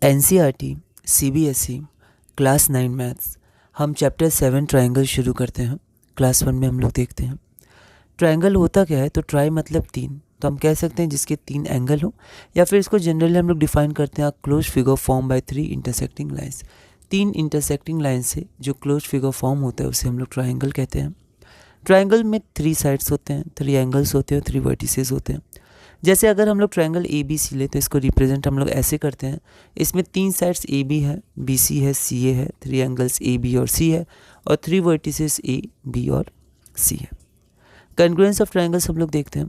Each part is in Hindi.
NCERT CBSE क्लास 9 मैथ्स हम चैप्टर 7 ट्रायंगल शुरू करते हैं। क्लास 1 में हम लोग देखते हैं ट्रायंगल होता क्या है। तो ट्राई मतलब तीन, तो हम कह सकते हैं जिसके तीन एंगल हो, या फिर इसको जनरली हम लोग डिफाइन करते हैं close figure form by three intersecting lines. तीन इंटरसेक्टिंग लाइन से जो क्लोज फिगर फॉर्म होता है उसे हम लोग ट्रायंगल कहते हैं। ट्रायंगल में थ्री साइड्स होते हैं, थ्री एंगल्स होते हैं, थ्री वर्टिसेस होते हैं। जैसे अगर हम लोग ट्रायंगल ABC ले तो इसको रिप्रेजेंट हम लोग ऐसे करते हैं। इसमें तीन साइड्स AB है, BC है, CA है, थ्री एंगल्स AB और C है, और थ्री वर्टिसेस A, B और C है। कन्ग्रुएंस ऑफ ट्रायंगल्स हम लोग देखते हैं।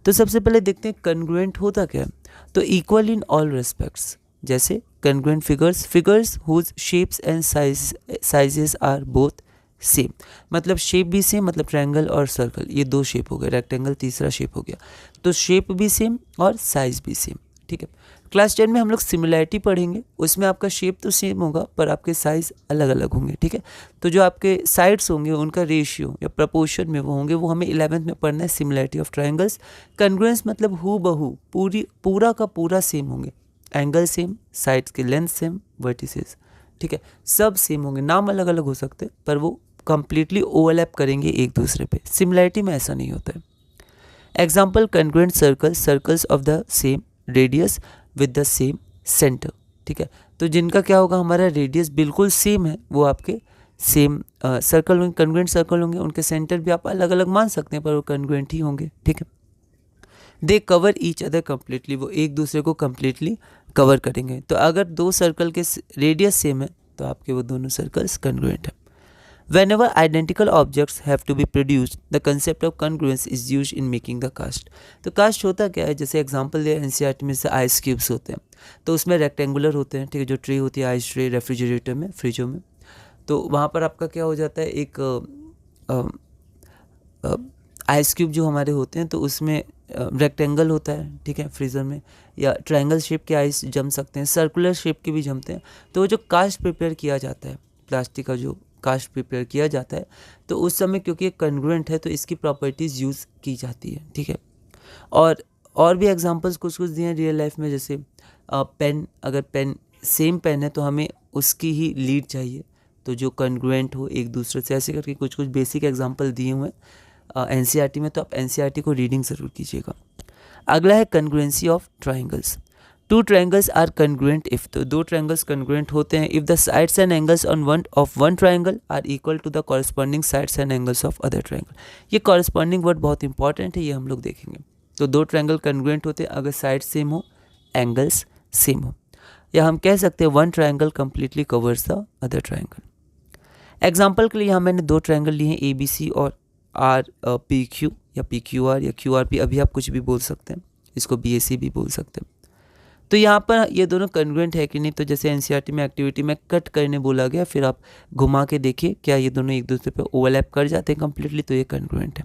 तो सबसे पहले देखते हैं कन्ग्रुएंट होता क्या है। तो इक्वल इन ऑल रिस्पेक्ट्स, जैसे congruent figures whose shapes and sizes are both same. मतलब शेप भी सेम, मतलब ट्रायंगल और सर्कल ये दो शेप हो गए, रेक्टेंगल तीसरा शेप हो गया। तो शेप भी सेम और साइज भी सेम, ठीक है। क्लास 10 में हम लोग सिमिलैरिटी पढ़ेंगे, उसमें आपका शेप तो सेम होगा पर आपके साइज अलग अलग होंगे, ठीक है। तो जो आपके साइड्स होंगे उनका रेशियो या प्रपोर्शन में वो होंगे, वो हमें 11th में पढ़ना है, सिमिलैरिटी ऑफ ट्रायंगल्स। कन्ग्रुएंस मतलब हू बहू पूरा का पूरा सेम होंगे, एंगल सेम, साइड्स की लेंथ सेम, वर्टिसेस, ठीक है, सब सेम होंगे। नाम अलग अलग हो सकते हैं पर वो कंप्लीटली ओवरलैप करेंगे एक दूसरे पे। सिमिलैरिटी में ऐसा नहीं होता है। Example congruent circles of the same radius with the same centre, ठीक है। तो जिनका क्या होगा, हमारा रेडियस बिल्कुल सेम है, वो आपके सेम सर्कल होंगे, कन्ग्रुएंट सर्कल होंगे। उनके सेंटर भी आप अलग अलग मान सकते हैं पर वो कन्ग्रुएंट ही होंगे, ठीक है। दे कवर ईच अदर कम्प्लीटली, वो एक दूसरे को कम्प्लीटली कवर करेंगे। तो अगर दो सर्कल के रेडियस सेम है तो आपके वो दोनों सर्कल्स कन्ग्रुएंट है। Whenever identical objects have to be produced, the concept of congruence is used in making the cast. तो कास्ट होता क्या है, जैसे एग्जांपल दिया NCERT में से आइस क्यूब्स होते हैं, तो उसमें रेक्टेंगुलर होते हैं, ठीक है। जो ट्रे होती है आइस ट्रे रेफ्रिजरेटर में, फ्रिजों में, तो वहाँ पर आपका क्या हो जाता है, एक आइस क्यूब जो हमारे होते हैं तो उसमें रेक्टेंगल होता है, ठीक है, फ्रीज़र में, या ट्रायंगल शेप के आइस जम सकते हैं, सर्कुलर शेप के भी जमते हैं। तो जो कास्ट प्रिपेयर किया जाता है, प्लास्टिक का जो कास्ट प्रिपेयर किया जाता है, तो उस समय क्योंकि ये कन्ग्रुएंट है तो इसकी प्रॉपर्टीज़ यूज़ की जाती है, ठीक है। और भी एग्जांपल्स कुछ दिए हैं रियल लाइफ में, जैसे पेन, अगर पेन सेम पेन है तो हमें उसकी ही लीड चाहिए, तो जो कन्ग्रुएंट हो एक दूसरे से, ऐसे करके कुछ बेसिक एग्जांपल दिए हुए हैं NCERT में। तो आप NCERT को रीडिंग ज़रूर कीजिएगा। अगला है congruency of triangles. Two triangles are congruent if, तो दो ट्रायंगल्स कन्ग्रुएंट होते हैं if the sides and angles on one triangle are equal to the corresponding sides and angles of other triangle. ये कॉरस्पॉन्डिंग वर्ड बहुत इंपॉर्टेंट है, ये हम लोग देखेंगे। तो दो ट्रायंगल कन्ग्रुएंट होते हैं अगर साइड सेम हो, एंगल्स सेम हो, या हम कह सकते हैं one triangle completely covers the other triangle. Example के लिए यहाँ मैंने दो ट्रायंगल लिए हैं ABC और RPQ या PQR या QRP, अभी आप कुछ भी बोल सकते हैं, इसको BAC भी बोल सकते हैं। तो यहाँ पर ये दोनों कन्ग्रुएंट है कि नहीं, तो जैसे NCERT में एक्टिविटी में कट करने बोला गया, फिर आप घुमा के देखिए क्या ये दोनों एक दूसरे पे ओवरलैप कर जाते हैं कम्प्लीटली, तो ये कन्ग्रुएंट है।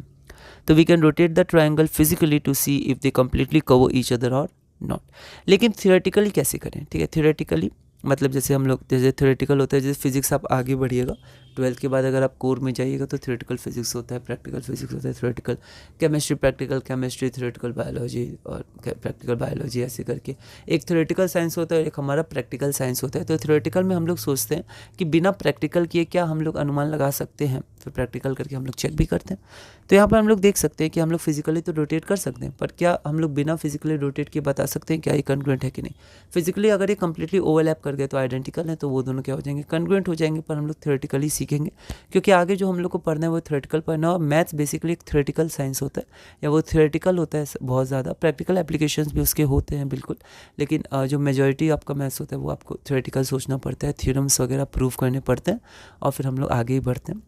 तो we can rotate the triangle physically to see if they completely cover each other और नॉट। लेकिन थियोरेटिकली कैसे करें, ठीक है। थियोरेटिकली मतलब जैसे हम लोग, जैसे थियोरेटिकल होता है, जैसे फिजिक्स आप आगे बढ़िएगा 12th के बाद अगर आप कोर में जाइएगा तो थियोरेटिकल फिजिक्स होता है, प्रैक्टिकल फिजिक्स होता है, theoretical chemistry, practical chemistry, theoretical biology और प्रैक्टिकल बायोलॉजी, ऐसे करके एक थियोरेटिकल साइंस होता है, एक हमारा प्रैक्टिकल साइंस होता है। तो थियोरेटिकल में हम लोग सोचते हैं कि बिना प्रैक्टिकल किए क्या हम लोग अनुमान लगा सकते हैं, फिर प्रैक्टिकल करके हम लोग चेक भी करते हैं। तो यहाँ पर हम लोग देख सकते हैं कि हम लोग फिजिकली तो रोटेट कर सकते हैं, पर क्या हम लोग बिना फिजिकली रोटेट किए बता सकते हैं क्या ये कन्ग्रुएंट है कि नहीं। फिजिकली अगर ये कंप्लीटली ओवरलैप कर गए तो आइडेंटिकल है, तो वो दोनों क्या हो जाएंगे, कन्ग्रुएंट हो जाएंगे। पर हम लोग थियोरेटिकली सीखेंगे, क्योंकि आगे जो हम लोग को पढ़ना है वो थियोरेटिकल पढ़ना है, और मैथ्स बेसिकली एक थियोरेटिकल साइंस होता है, या वो थियोरेटिकल होता है बहुत ज़्यादा, प्रैक्टिकल एप्लीकेशंस भी उसके होते हैं बिल्कुल, लेकिन जो मेजॉरिटी आपका मैथ्स होता है वो आपको थियोरेटिकल सोचना पड़ता है, थ्योरम्स वगैरह प्रूव करने पड़ते हैं, और फिर हम लोग आगे ही बढ़ते हैं,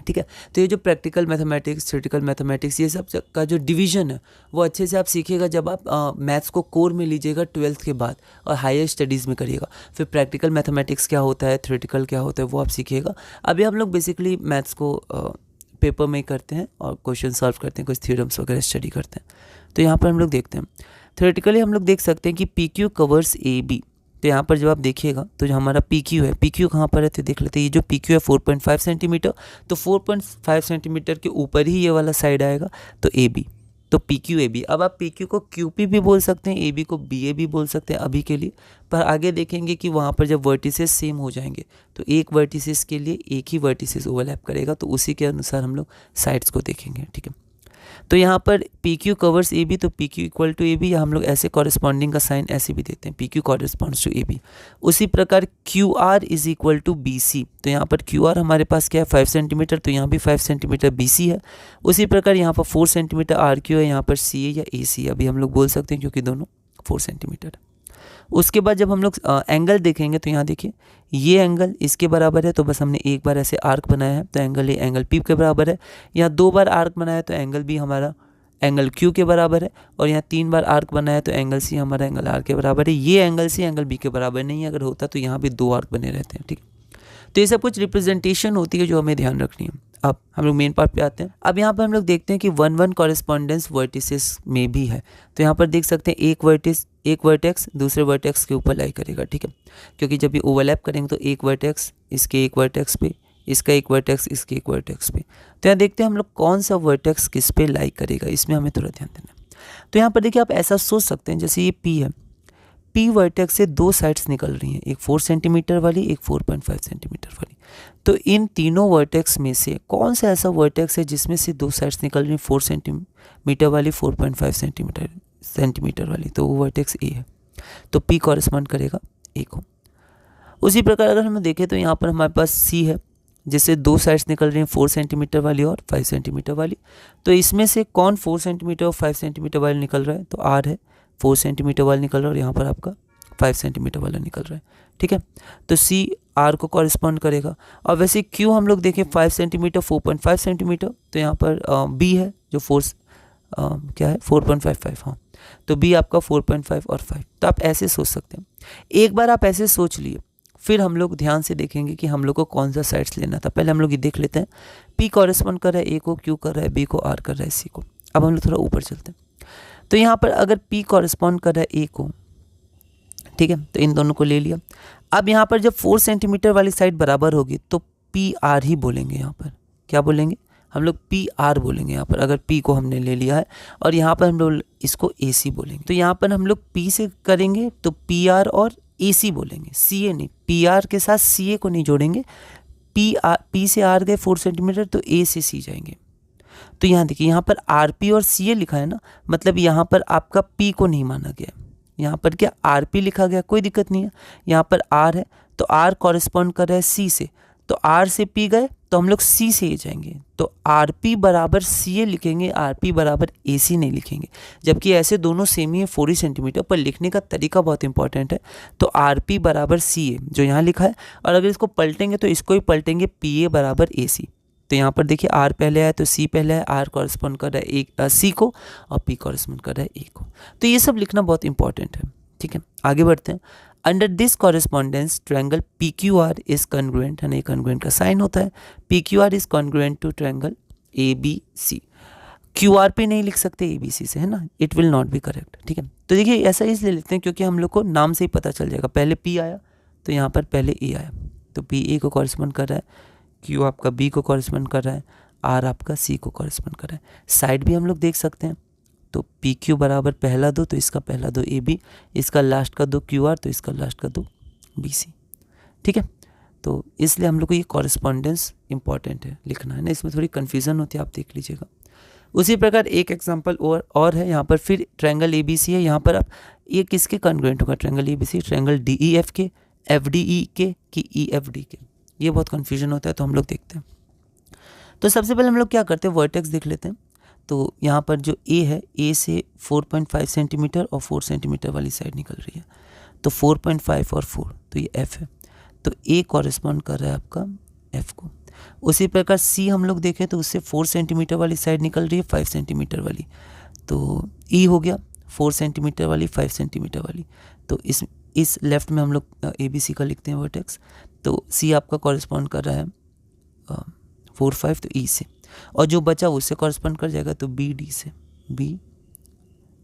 ठीक है। तो ये जो प्रैक्टिकल मैथमेटिक्स, थ्योरेटिकल मैथमेटिक्स, ये सब का जो डिवीजन है वो अच्छे से आप सीखिएगा जब आप मैथ्स को कोर में लीजिएगा 12th के बाद और हायर स्टडीज़ में करिएगा। फिर प्रैक्टिकल मैथमेटिक्स क्या होता है, थ्योरेटिकल क्या होता है, वो आप सीखिएगा। अभी हम लोग बेसिकली मैथ्स को पेपर में करते हैं और क्वेश्चन सॉल्व करते हैं, कुछ थ्योरम्स वगैरह स्टडी करते हैं। तो यहाँ पर हम लोग देखते हैं थ्योरेटिकली हम लोग देख सकते हैं कि PQ कवर्स AB। तो यहाँ पर जब आप देखिएगा तो जो हमारा PQ है, PQ कहाँ पर है तो देख लेते हैं। ये जो PQ है 4.5 सेंटीमीटर, तो 4.5 सेंटीमीटर के ऊपर ही ये वाला साइड आएगा, तो AB, तो पी क्यू ए बी। अब आप पी क्यू को क्यू पी भी बोल सकते हैं, ए बी को बी ए भी बोल सकते हैं अभी के लिए, पर आगे देखेंगे कि वहाँ पर जब वर्टिसेस सेम हो जाएंगे तो एक वर्टिसेस के लिए एक ही वर्टिसेस ओवरलैप करेगा, तो उसी के अनुसार हम लोग साइड्स को देखेंगे, ठीक है। तो यहाँ पर P Q covers A B, तो P Q equal to A B, या हम लोग ऐसे कॉरेस्पॉन्डिंग का साइन ऐसे भी देते हैं, P Q corresponds to A B. उसी प्रकार Q R is equal to B C, तो यहाँ पर क्यू आर हमारे पास क्या है 5 सेंटीमीटर, तो यहाँ भी 5 सेंटीमीटर बी सी है। उसी प्रकार यहाँ पर 4 सेंटीमीटर आर क्यू है, यहाँ पर सी ए या ए सी अभी हम लोग बोल सकते हैं क्योंकि दोनों 4 सेंटीमीटर है। उसके बाद जब हम लोग एंगल देखेंगे तो यहाँ देखिए ये एंगल इसके बराबर है, तो बस हमने एक बार ऐसे आर्क बनाया है तो एंगल ये एंगल पी के बराबर है। यहाँ 2 बार आर्क बनाया तो एंगल भी हमारा एंगल क्यू के बराबर है, और यहाँ 3 बार आर्क बनाया तो एंगल सी हमारा एंगल आर के बराबर है। ये एंगल सी एंगल बी के बराबर नहीं है, अगर होता तो यहाँ भी 2 आर्क बने रहते हैं, ठीक। तो ये सब कुछ रिप्रेजेंटेशन होती है जो हमें ध्यान रखनी है। अब हम लोग मेन पार्ट पे आते हैं। अब यहाँ पर हम लोग देखते हैं कि 1-1 कॉरेस्पॉन्डेंस वर्टिसेस में भी है, तो यहाँ पर देख सकते हैं एक वर्टेक्स दूसरे वर्टेक्स के ऊपर लाई करेगा, ठीक है, क्योंकि जब ये ओवरलैप करेंगे तो एक वर्टेक्स इसके एक वर्टेक्स पे, इसका एक वर्टेक्स इसके एक वर्टेक्स पे। तो यहाँ देखते हैं हम लोग कौन सा वर्टेक्स किस पे लाई करेगा, इसमें हमें थोड़ा ध्यान देना है। तो यहाँ पर देखिए आप ऐसा सोच सकते हैं जैसे ये पी है, पी वर्टेक्स से 2 साइड्स निकल रही हैं, एक 4 सेंटीमीटर वाली एक 4.5 सेंटीमीटर वाली। तो इन तीनों वर्टेक्स में से कौन सा ऐसा वर्टेक्स है जिसमें से 2 साइड्स निकल रही हैं, 4 सेंटीमीटर वाली 4.5 सेंटीमीटर वाली, तो वो वर्टेक्स ए है, तो पी कॉरेस्पॉन्ड करेगा ए को। उसी प्रकार अगर हम देखें तो यहाँ पर हमारे पास सी है जिससे 2 साइड्स निकल रही हैं 4 सेंटीमीटर वाली और 5 सेंटीमीटर वाली। तो इसमें से कौन 4 सेंटीमीटर और 5 सेंटीमीटर वाली निकल रहा है, तो आर है, 4 सेंटीमीटर वाला निकल रहा है और यहाँ पर आपका 5 सेंटीमीटर वाला निकल रहा है, ठीक है। तो सी आर को कॉरेस्पॉन्ड करेगा। और वैसे क्यू हम लोग देखें 5 सेंटीमीटर 4.5 सेंटीमीटर, तो यहाँ पर बी है जो क्या है 4.55, हाँ, तो बी आपका 4.5 और 5। तो आप ऐसे सोच सकते हैं। एक बार आप ऐसे सोच लिए, फिर हम लोग ध्यान से देखेंगे कि हम लोग को कौन सा साइड्स लेना था। पहले हम लोग ये देख लेते हैं, पी कॉरेस्पॉन्ड कर रहा है ए को, क्यू कर रहा है बी को, आर कर रहा है सी को। अब हम लोग थोड़ा ऊपर चलते हैं। तो यहाँ पर अगर पी कॉरेस्पॉन्ड कर रहा है ए को, ठीक है, तो इन दोनों को ले लिया। अब यहाँ पर जब 4 सेंटीमीटर वाली साइड बराबर होगी तो पी आर ही बोलेंगे। यहाँ पर क्या बोलेंगे हम लोग, पी आर बोलेंगे यहाँ पर, अगर पी को हमने ले लिया है, और यहाँ पर हम लोग इसको ए सी बोलेंगे। तो यहाँ पर हम लोग पी से करेंगे तो पी आर और ए सी बोलेंगे, सी ए नहीं, पी आर के साथ सी ए को नहीं जोड़ेंगे। पी से आर गए 4 सेंटीमीटर तो ए से सी जाएंगे। तो यहाँ देखिए यहाँ पर आर पी और सी ए लिखा है ना, मतलब यहाँ पर आपका पी को नहीं माना गया, यहाँ पर क्या आर पी लिखा गया, कोई दिक्कत नहीं है। यहाँ पर आर है तो आर कॉरेस्पॉन्ड कर रहा है सी से, तो आर से पी गए तो हम लोग सी से ए जाएंगे, तो आर पी बराबर सी ए लिखेंगे, आर पी बराबर ए सी नहीं लिखेंगे। जबकि ऐसे दोनों सेम ही है 4 सेंटीमीटर, पर लिखने का तरीका बहुत इंपॉर्टेंट है। तो आर पी बराबर सी ए जो यहाँ लिखा है, और अगर इसको पलटेंगे तो इसको ही पलटेंगे, पी ए बराबर ए सी। तो यहाँ पर देखिए आर पहले आया तो सी पहले है, आर कॉरेस्पॉन्ड कर रहा है एक सी को और पी कॉरेस्पॉन्ड कर रहा है ए को। तो ये सब लिखना बहुत इंपॉर्टेंट है, ठीक है। आगे बढ़ते हैं। Under this correspondence triangle P Q R is congruent, है ना, कॉन्ग्रुएंट का साइन होता है। P Q R is congruent to triangle A B C. Q R पे नहीं लिख सकते ए बी सी से, है ना, it will not be correct, ठीक है। तो देखिए ऐसा इसलिए लिखते हैं क्योंकि हम लोग को नाम से ही पता चल जाएगा, पहले पी आया तो यहाँ पर पहले ए आया, तो पी ए को कॉरेस्पॉन्ड कर रहा है, क्यू आपका बी को कॉरेस्पॉन्ड कर रहा है, आर आपका सी को कॉरेस्पॉन्ड कर रहा है। साइड भी हम लोग देख सकते हैं, तो पी क्यू बराबर पहला 2 तो इसका पहला 2 ए बी, इसका लास्ट का 2 क्यू आर तो इसका लास्ट का 2 बी सी, ठीक है। तो इसलिए हम लोग को ये कॉरेस्पॉन्डेंस इंपॉर्टेंट है लिखना, है ना, इसमें थोड़ी कन्फ्यूज़न होती है, आप देख लीजिएगा। उसी प्रकार एक एग्जांपल और है यहाँ पर, फिर ट्रायंगल ए बी सी है। यहाँ पर आप ये किसके कॉन्ग्रुएंट होगा, triangle A B C triangle D E F के, एफ डी ई के कि ई एफ डी के, ये बहुत कन्फ्यूजन होता है, तो हम लोग देखते हैं। तो सबसे पहले हम लोग क्या करते हैं, वर्टेक्स देख लेते हैं। तो यहाँ पर जो ए है, ए से 4.5 सेंटीमीटर और 4 सेंटीमीटर वाली साइड निकल रही है, तो 4.5 और 4, तो ये एफ है, तो ए कॉरेस्पॉन्ड कर रहा है आपका एफ को। उसी प्रकार सी हम लोग देखें तो उससे 4 सेंटीमीटर वाली साइड निकल रही है 5 सेंटीमीटर वाली, तो ई हो गया 4 सेंटीमीटर वाली 5 सेंटीमीटर वाली। तो इस लेफ्ट में हम लोग ए बी सी का लिखते हैं वर्टेक्स, तो सी आपका कॉरेस्पॉन्ड कर रहा है 4 5 तो ई से, और जो बचा उससे कॉरेस्पॉन्ड कर जाएगा तो बी डी से, बी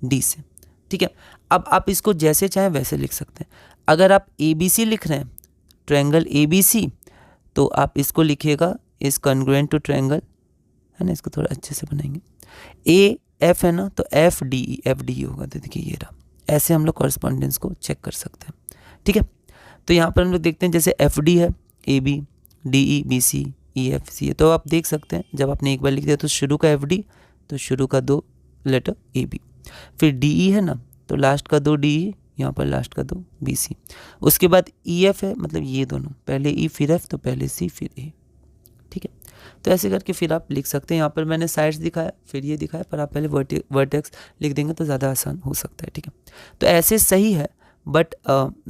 डी से, ठीक है। अब आप इसको जैसे चाहें वैसे लिख सकते हैं। अगर आप ए बी सी लिख रहे हैं, ट्रायंगल ए बी सी, तो आप इसको लिखिएगा इज कॉन्ग्रुएंट टू ट्रायंगल, है ना, इसको थोड़ा अच्छे से बनाएंगे, ए एफ है ना, तो एफ डी ई होगा। तो देखिए ये रहा, ऐसे हम लोग कॉरस्पॉन्डेंस को चेक कर सकते हैं, ठीक है। तो यहाँ पर हम लोग देखते हैं जैसे एफ डी है, A B, D E B C, E F C है। तो आप देख सकते हैं जब आपने एक बार लिख दिया तो शुरू का एफ डी, तो शुरू का 2 लेटर ए बी, फिर डी ई है ना, तो लास्ट का 2 डी ई, यहाँ पर लास्ट का 2 बी सी। उसके बाद ई एफ है, मतलब ये दोनों, पहले ई फिर एफ, तो पहले सी फिर ए, ठीक है। तो ऐसे करके फिर आप लिख सकते हैं। यहाँ पर मैंने साइड्स दिखाया, फिर ये दिखाया, पर आप पहले वर्टेक्स लिख देंगे तो ज़्यादा आसान हो सकता है, ठीक है। तो ऐसे सही है, बट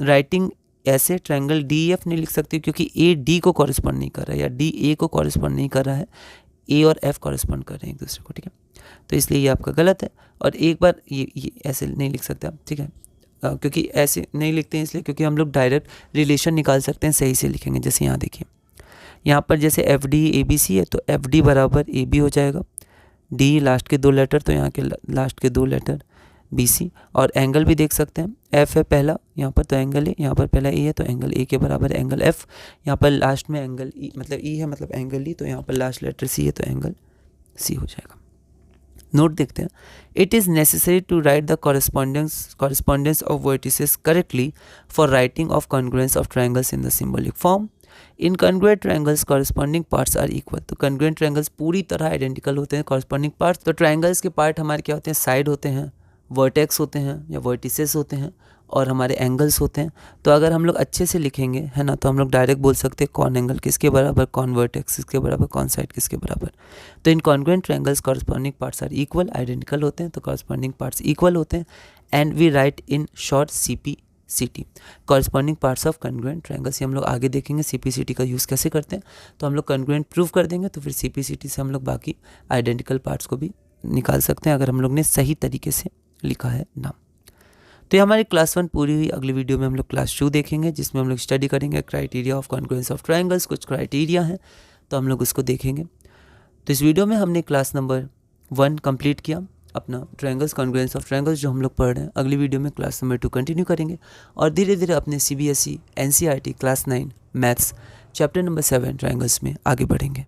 राइटिंग ऐसे ट्रायंगल डी एफ नहीं लिख सकते क्योंकि ए डी को कॉरेस्पॉन्ड नहीं कर रहा है, या डी ए को कॉरेस्पॉन्ड नहीं कर रहा है, ए और एफ कॉरेस्पॉन्ड कर रहे हैं एक दूसरे को, ठीक है। तो इसलिए ये आपका गलत है। और एक बार ये ऐसे नहीं लिख सकते आप, ठीक है, क्योंकि ऐसे नहीं लिखते हैं इसलिए क्योंकि हम लोग डायरेक्ट रिलेशन निकाल सकते हैं, सही से लिखेंगे। जैसे यहाँ देखिए, यहाँ पर जैसे F D A B C है, तो एफ डी बराबर ए बी हो जाएगा, डी लास्ट के 2 लेटर, तो यहाँ के लास्ट के 2 लेटर बी सी। और एंगल भी देख सकते हैं, एफ है पहला यहाँ पर, तो एंगल ए, यहाँ पर पहला ए है तो एंगल ए के बराबर है एंगल एफ। यहाँ पर लास्ट में एंगल ई, मतलब ई है मतलब एंगल ई, तो यहाँ पर लास्ट लेटर सी है तो एंगल सी हो जाएगा। नोट देखते हैं, it is necessary to write the correspondence of vertices correctly for writing of congruence of triangles in the symbolic form. In congruent triangles corresponding parts are equal. तो कॉन्ग्रुएंट ट्रायंगल्स पूरी तरह आइडेंटिकल होते हैं, कॉरेस्पॉन्डिंग पार्ट्स, तो ट्रायंगल्स के पार्ट हमारे क्या होते हैं, साइड होते हैं, वर्टेक्स होते हैं या वर्टिसेस होते हैं, और हमारे एंगल्स होते हैं। तो अगर हम लोग अच्छे से लिखेंगे है ना, तो हम लोग डायरेक्ट बोल सकते हैं कौन एंगल किसके बराबर, कौन वर्टेक्स किसके बराबर, कौन साइड किसके बराबर। तो इन congruent triangles corresponding parts are equal, identical होते हैं तो कॉरेस्पॉन्डिंग पार्ट्स इक्वल होते हैं। And we write in short CPCT, corresponding parts of congruent triangles. ये हम लोग आगे देखेंगे CPCT का यूज़ कैसे करते हैं। तो हम लोग कॉन्ग्रुएंट प्रूव कर देंगे तो फिर CPCT से हम लोग बाकी आइडेंटिकल पार्ट्स को भी निकाल सकते हैं, अगर हम लोग ने सही तरीके से लिखा है नाम। तो ये हमारी क्लास 1 पूरी हुई। अगली वीडियो में हम लोग क्लास 2 देखेंगे, जिसमें हम लोग स्टडी करेंगे criteria of congruence of triangles. कुछ क्राइटेरिया हैं तो हम लोग उसको देखेंगे। तो इस वीडियो में हमने क्लास नंबर 1 कंप्लीट किया, अपना ट्रायंगल्स, कॉन्ग्रुएंस ऑफ ट्रायंगल्स जो हम लोग पढ़ रहे हैं। अगली वीडियो में क्लास नंबर 2 कंटिन्यू करेंगे और धीरे धीरे अपने CBSE NCERT class 9 maths chapter number 7 triangles में आगे बढ़ेंगे।